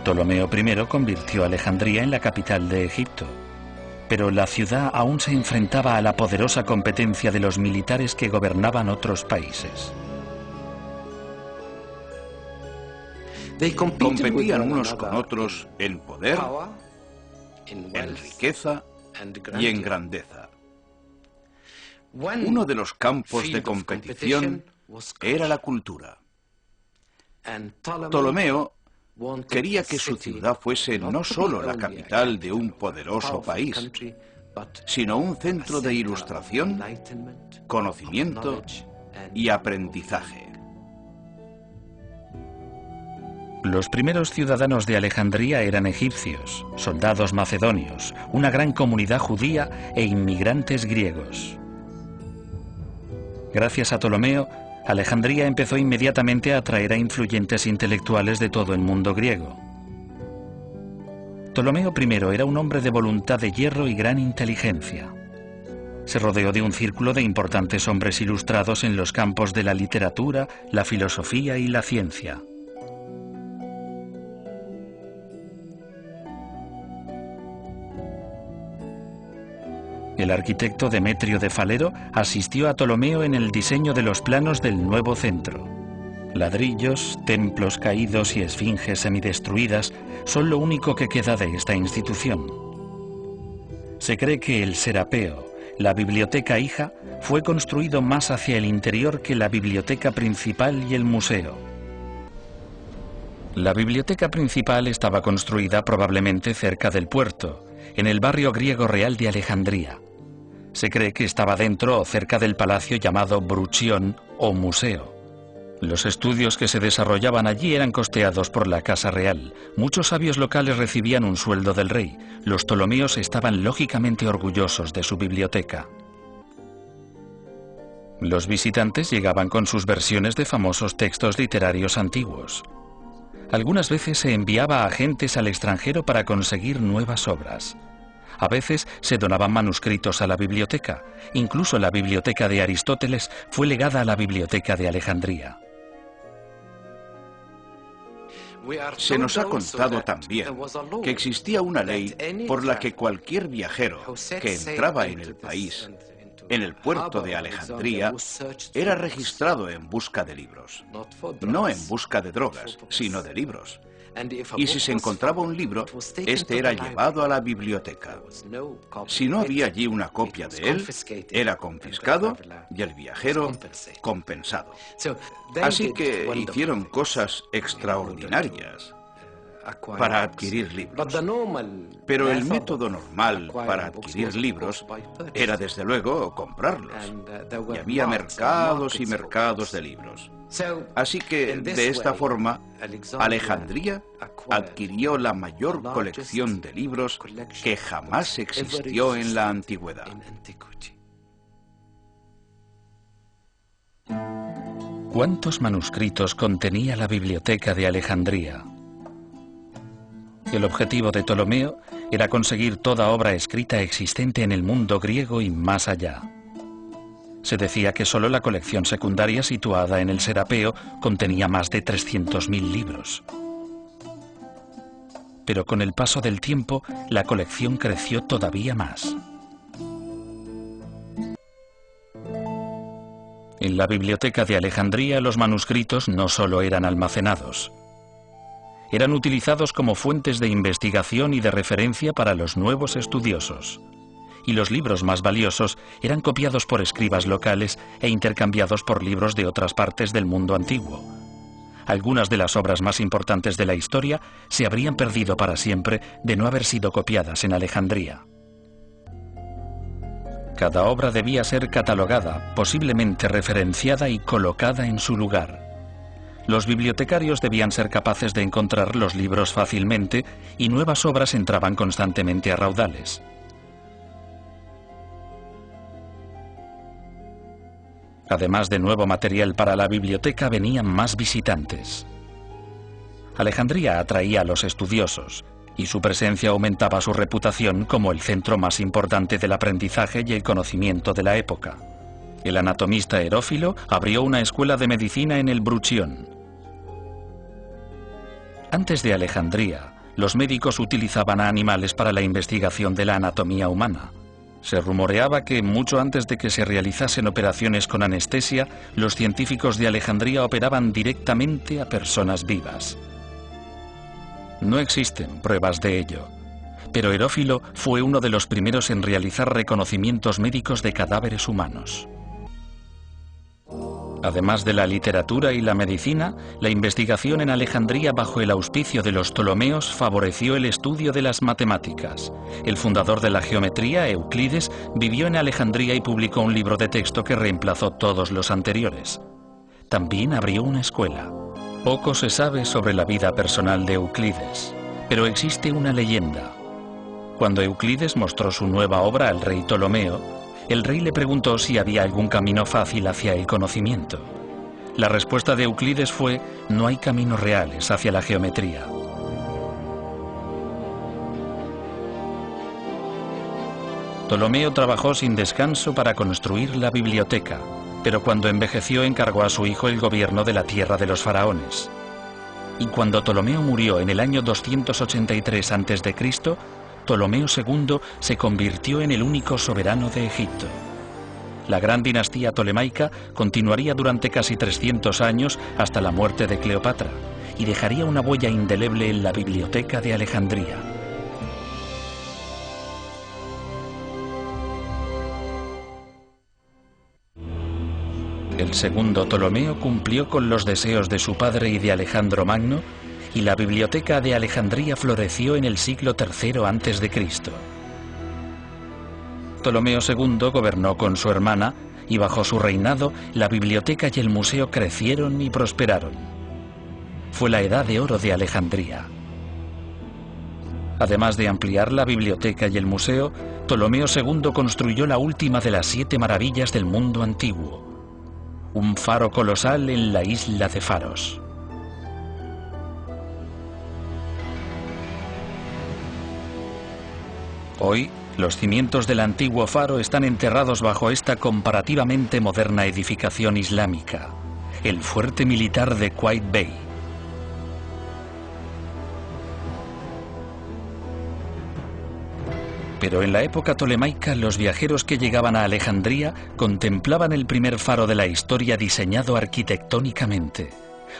Ptolomeo I convirtió a Alejandría en la capital de Egipto, pero la ciudad aún se enfrentaba a la poderosa competencia de los militares que gobernaban otros países. Competían unos con otros en poder, en riqueza y en grandeza. Uno de los campos de competición era la cultura. Ptolomeo quería que su ciudad fuese no solo la capital de un poderoso país, sino un centro de ilustración, conocimiento y aprendizaje. Los primeros ciudadanos de Alejandría eran egipcios, soldados macedonios, una gran comunidad judía e inmigrantes griegos. Gracias a Ptolomeo, Alejandría empezó inmediatamente a atraer a influyentes intelectuales de todo el mundo griego. Ptolomeo I era un hombre de voluntad de hierro y gran inteligencia. Se rodeó de un círculo de importantes hombres ilustrados en los campos de la literatura, la filosofía y la ciencia. El arquitecto Demetrio de Falero asistió a Ptolomeo en el diseño de los planos del nuevo centro. Ladrillos, templos caídos y esfinges semidestruidas son lo único que queda de esta institución. Se cree que el Serapeo, la biblioteca hija, fue construido más hacia el interior que la biblioteca principal y el museo. La biblioteca principal estaba construida probablemente cerca del puerto, en el barrio griego real de Alejandría. Se cree que estaba dentro o cerca del palacio llamado Bruchión o museo. Los estudios que se desarrollaban allí eran costeados por la Casa Real. Muchos sabios locales recibían un sueldo del rey. Los ptolomeos estaban lógicamente orgullosos de su biblioteca. Los visitantes llegaban con sus versiones de famosos textos literarios antiguos. Algunas veces se enviaba a agentes al extranjero para conseguir nuevas obras. A veces se donaban manuscritos a la biblioteca. Incluso la biblioteca de Aristóteles fue legada a la biblioteca de Alejandría. Se nos ha contado también que existía una ley por la que cualquier viajero que entraba en el país, en el puerto de Alejandría, era registrado en busca de libros. No en busca de drogas, sino de libros. Y si se encontraba un libro, este era llevado a la biblioteca. Si no había allí una copia de él, era confiscado y el viajero compensado. Así que hicieron cosas extraordinarias para adquirir libros. Pero el método normal para adquirir libros era desde luego comprarlos. Y había mercados y mercados de libros. Así que, de esta forma, Alejandría adquirió la mayor colección de libros que jamás existió en la antigüedad. ¿Cuántos manuscritos contenía la biblioteca de Alejandría? El objetivo de Ptolomeo era conseguir toda obra escrita existente en el mundo griego y más allá. Se decía que solo la colección secundaria situada en el Serapeo contenía más de 300.000 libros. Pero con el paso del tiempo, la colección creció todavía más. En la biblioteca de Alejandría, los manuscritos no solo eran almacenados. Eran utilizados como fuentes de investigación y de referencia para los nuevos estudiosos. Y los libros más valiosos eran copiados por escribas locales e intercambiados por libros de otras partes del mundo antiguo. Algunas de las obras más importantes de la historia se habrían perdido para siempre de no haber sido copiadas en Alejandría. Cada obra debía ser catalogada, posiblemente referenciada y colocada en su lugar. Los bibliotecarios debían ser capaces de encontrar los libros fácilmente y nuevas obras entraban constantemente a raudales. Además de nuevo material para la biblioteca, venían más visitantes. Alejandría atraía a los estudiosos, y su presencia aumentaba su reputación como el centro más importante del aprendizaje y el conocimiento de la época. El anatomista Herófilo abrió una escuela de medicina en el Bruchión. Antes de Alejandría, los médicos utilizaban a animales para la investigación de la anatomía humana. Se rumoreaba que, mucho antes de que se realizasen operaciones con anestesia, los científicos de Alejandría operaban directamente a personas vivas. No existen pruebas de ello, pero Herófilo fue uno de los primeros en realizar reconocimientos médicos de cadáveres humanos. Además de la literatura y la medicina, la investigación en Alejandría bajo el auspicio de los Ptolomeos favoreció el estudio de las matemáticas. El fundador de la geometría, Euclides, vivió en Alejandría y publicó un libro de texto que reemplazó todos los anteriores. También abrió una escuela. Poco se sabe sobre la vida personal de Euclides, pero existe una leyenda. Cuando Euclides mostró su nueva obra al rey Ptolomeo, el rey le preguntó si había algún camino fácil hacia el conocimiento. La respuesta de Euclides fue: no hay caminos reales hacia la geometría. Ptolomeo trabajó sin descanso para construir la biblioteca, pero cuando envejeció encargó a su hijo el gobierno de la tierra de los faraones. Y cuando Ptolomeo murió en el año 283 a.C., Ptolomeo II se convirtió en el único soberano de Egipto. La gran dinastía tolemaica continuaría durante casi 300 años hasta la muerte de Cleopatra y dejaría una huella indeleble en la biblioteca de Alejandría. El segundo Ptolomeo cumplió con los deseos de su padre y de Alejandro Magno, y la biblioteca de Alejandría floreció en el siglo III a.C. Ptolomeo II gobernó con su hermana y bajo su reinado la biblioteca y el museo crecieron y prosperaron. Fue la edad de oro de Alejandría. Además de ampliar la biblioteca y el museo, Ptolomeo II construyó la última de las 7 maravillas del mundo antiguo, un faro colosal en la isla de Faros. Hoy, los cimientos del antiguo faro están enterrados bajo esta comparativamente moderna edificación islámica, el fuerte militar de Qaid Bey. Pero en la época tolemaica, los viajeros que llegaban a Alejandría contemplaban el primer faro de la historia diseñado arquitectónicamente,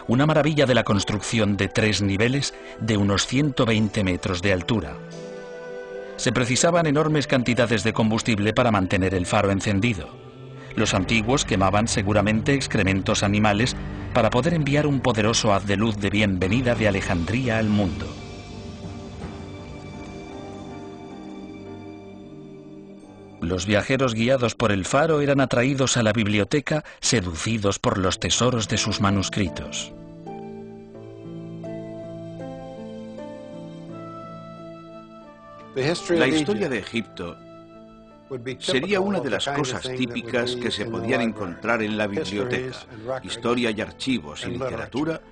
una maravilla de la construcción de 3 niveles de unos 120 metros de altura. Se precisaban enormes cantidades de combustible para mantener el faro encendido. Los antiguos quemaban seguramente excrementos animales para poder enviar un poderoso haz de luz de bienvenida de Alejandría al mundo. Los viajeros guiados por el faro eran atraídos a la biblioteca, seducidos por los tesoros de sus manuscritos. La historia de Egipto sería una de las cosas típicas que se podían encontrar en la biblioteca. Historia y archivos y literatura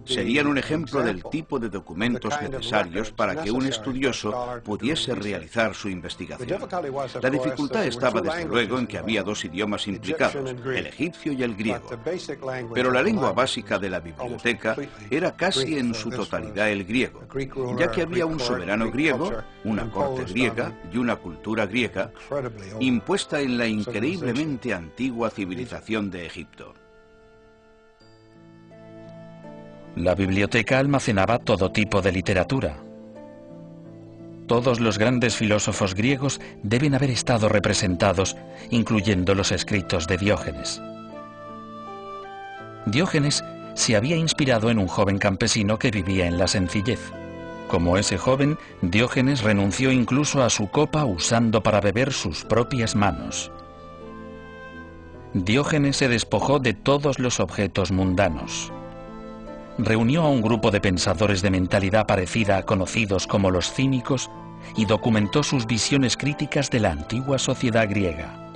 serían un ejemplo del tipo de documentos necesarios para que un estudioso pudiese realizar su investigación. La dificultad estaba desde luego en que había 2 idiomas implicados, el egipcio y el griego. Pero la lengua básica de la biblioteca era casi en su totalidad el griego, ya que había un soberano griego, una corte griega y una cultura griega impuesta en la increíblemente antigua civilización de Egipto. La biblioteca almacenaba todo tipo de literatura. Todos los grandes filósofos griegos deben haber estado representados, incluyendo los escritos de Diógenes. Diógenes se había inspirado en un joven campesino que vivía en la sencillez. Como ese joven, Diógenes renunció incluso a su copa usando para beber sus propias manos. Diógenes se despojó de todos los objetos mundanos. Reunió a un grupo de pensadores de mentalidad parecida, conocidos como los cínicos, y documentó sus visiones críticas de la antigua sociedad griega.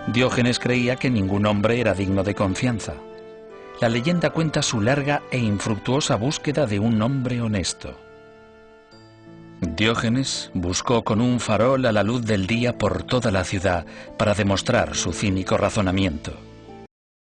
Diógenes creía que ningún hombre era digno de confianza. La leyenda cuenta su larga e infructuosa búsqueda de un hombre honesto. Diógenes buscó con un farol a la luz del día por toda la ciudad para demostrar su cínico razonamiento.